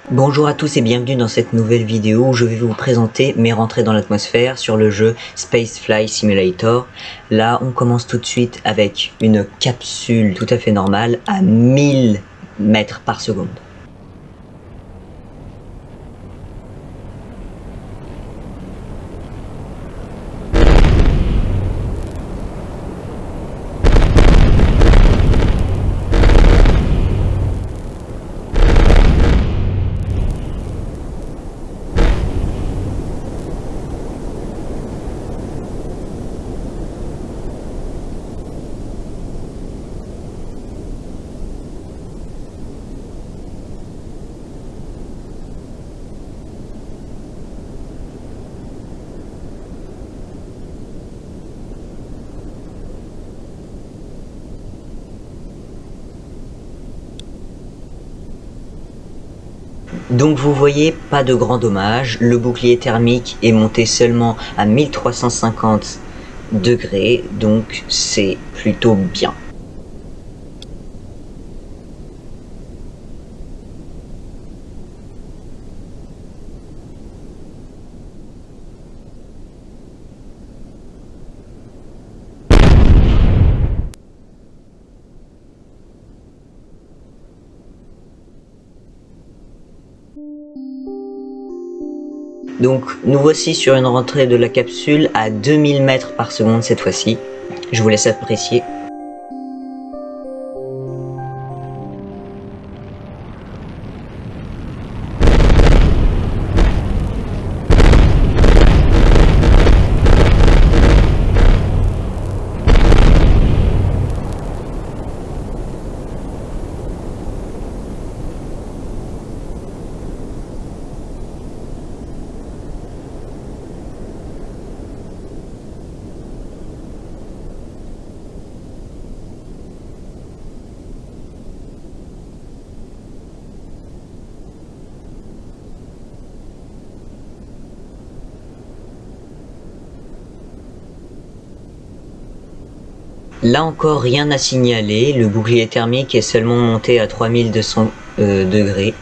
Bonjour à tous et bienvenue dans cette nouvelle vidéo où je vais vous présenter mes rentrées dans l'atmosphère sur le jeu Spaceflight Simulator. Là, on commence tout de suite avec une capsule tout à fait normale à 1000 mètres par seconde. Donc vous voyez, pas de grands dommages, le bouclier thermique est monté seulement à 1350 degrés, donc c'est plutôt bien. Donc nous voici sur une rentrée de la capsule à 2000 mètres par seconde cette fois-ci. Je vous laisse apprécier. Là encore, rien à signaler, le bouclier thermique est seulement monté à 3200 degrés,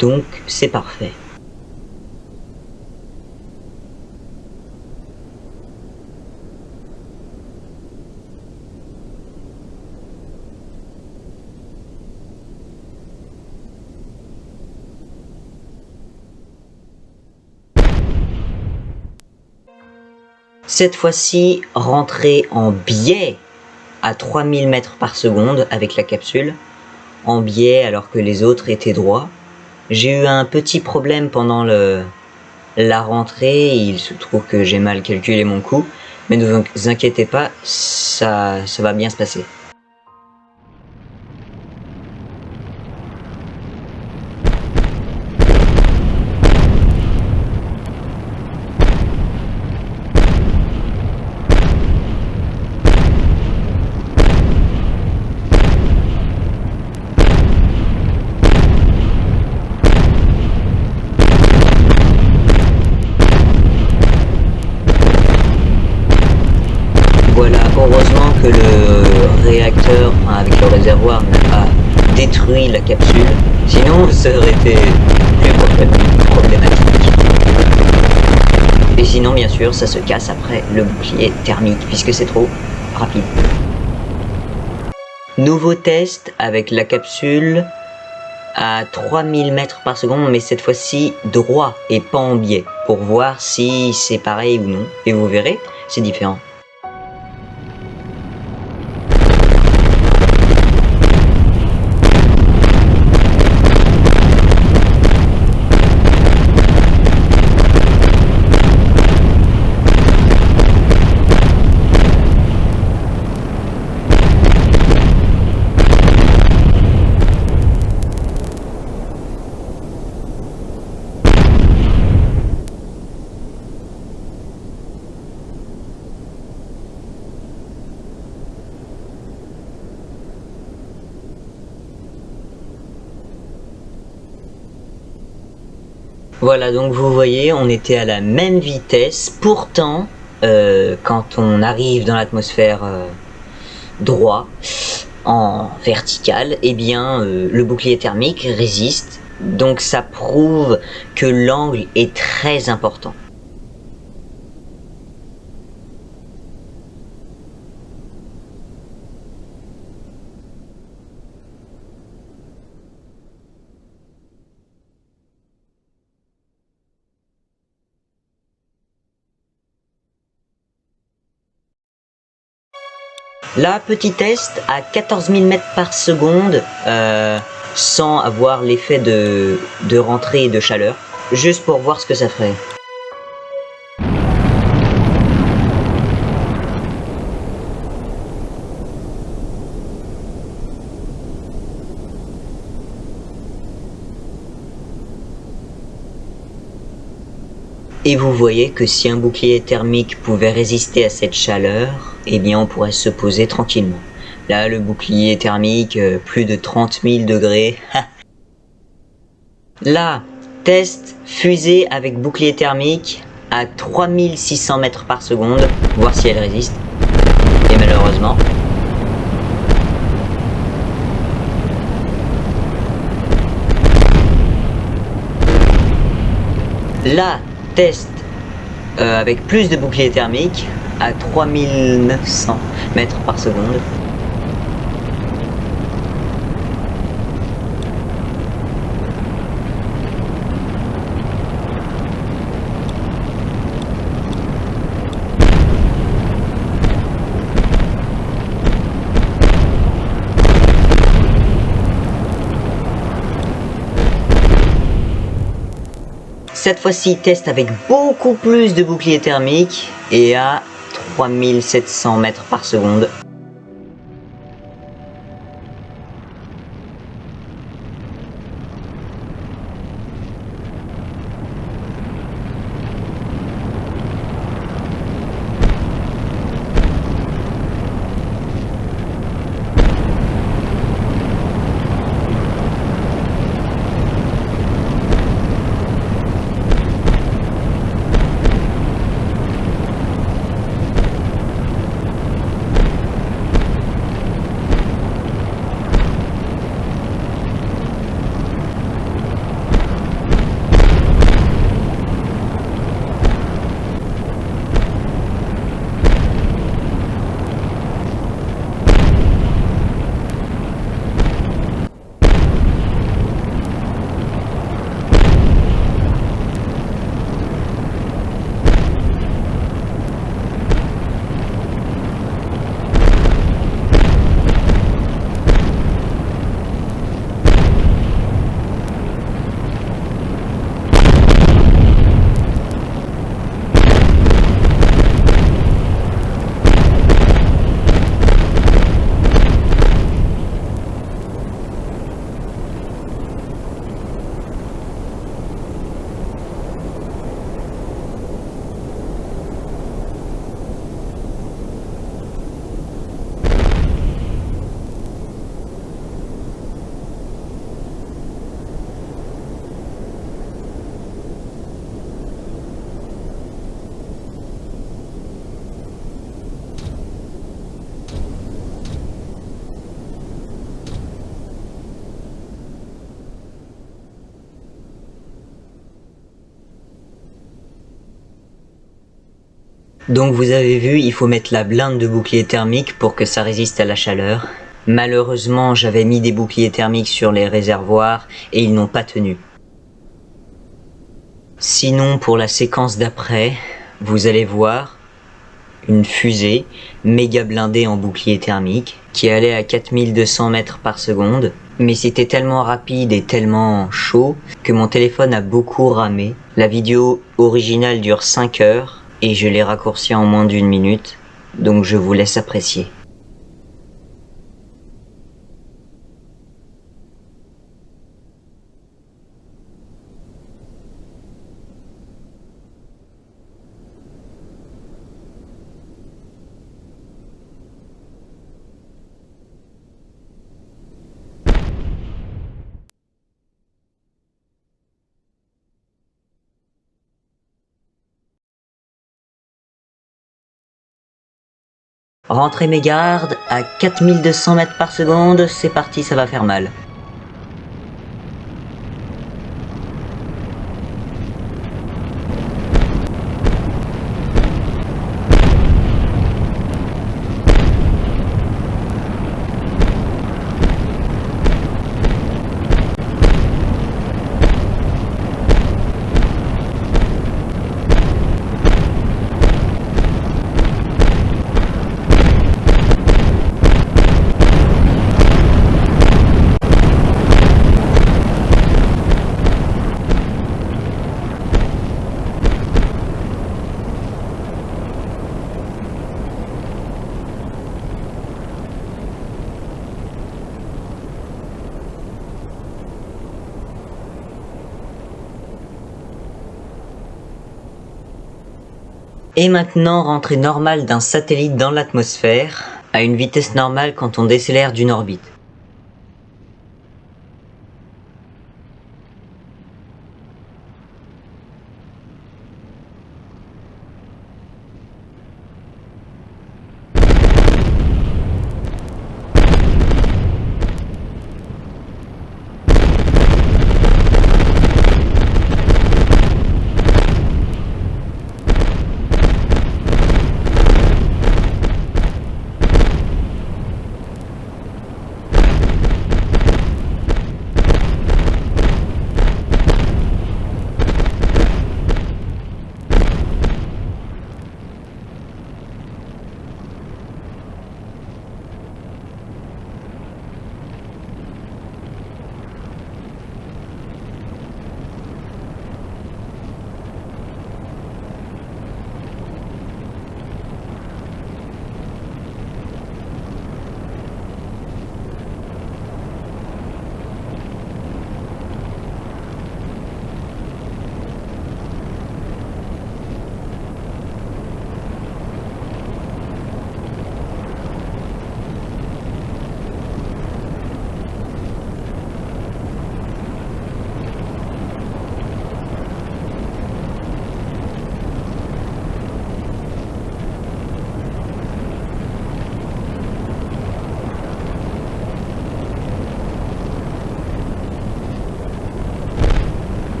donc c'est parfait. Cette fois-ci, rentrée en biais à 3000 mètres par seconde avec la capsule, en biais alors que les autres étaient droits. J'ai eu un petit problème pendant la rentrée, il se trouve que j'ai mal calculé mon coup, mais ne vous inquiétez pas, ça va bien se passer. Voilà, heureusement que le réacteur, avec le réservoir, n'a pas détruit la capsule, sinon ça aurait été plus problématique. Et sinon, bien sûr, ça se casse après le bouclier thermique, puisque c'est trop rapide. Nouveau test avec la capsule à 3000 mètres par seconde, mais cette fois-ci droit et pas en biais, pour voir si c'est pareil ou non. Et vous verrez, c'est différent. Voilà, donc vous voyez, on était à la même vitesse. Pourtant, quand on arrive dans l'atmosphère droit, en vertical, eh bien, le bouclier thermique résiste Donc ça prouve que l'angle est très important. Là, petit test à 14 000 mètres par seconde, sans avoir l'effet de rentrée et de chaleur, juste pour voir ce que ça ferait. Et vous voyez que si un bouclier thermique pouvait résister à cette chaleur, eh bien on pourrait se poser tranquillement. Là, le bouclier thermique, plus de 30 000 degrés. Là, test fusée avec bouclier thermique à 3600 mètres par seconde, voir si elle résiste. Et malheureusement... Là, test avec plus de bouclier thermique à 3900 mètres par seconde. Cette fois-ci, test avec beaucoup plus de bouclier thermique et à 3700 mètres par seconde. Donc vous avez vu, il faut mettre la blinde de bouclier thermique pour que ça résiste à la chaleur. Malheureusement, j'avais mis des boucliers thermiques sur les réservoirs et ils n'ont pas tenu. Sinon, pour la séquence d'après, vous allez voir une fusée méga blindée en bouclier thermique qui allait à 4200 mètres par seconde. Mais c'était tellement rapide et tellement chaud que mon téléphone a beaucoup ramé. La vidéo originale dure 5 heures et je l'ai raccourcie en moins d'1 minute, donc je vous laisse apprécier. Rentrez mes gardes à 4200 mètres par seconde, c'est parti, ça va faire mal. Et maintenant, rentrée normale d'un satellite dans l'atmosphère, à une vitesse normale quand on décélère d'une orbite.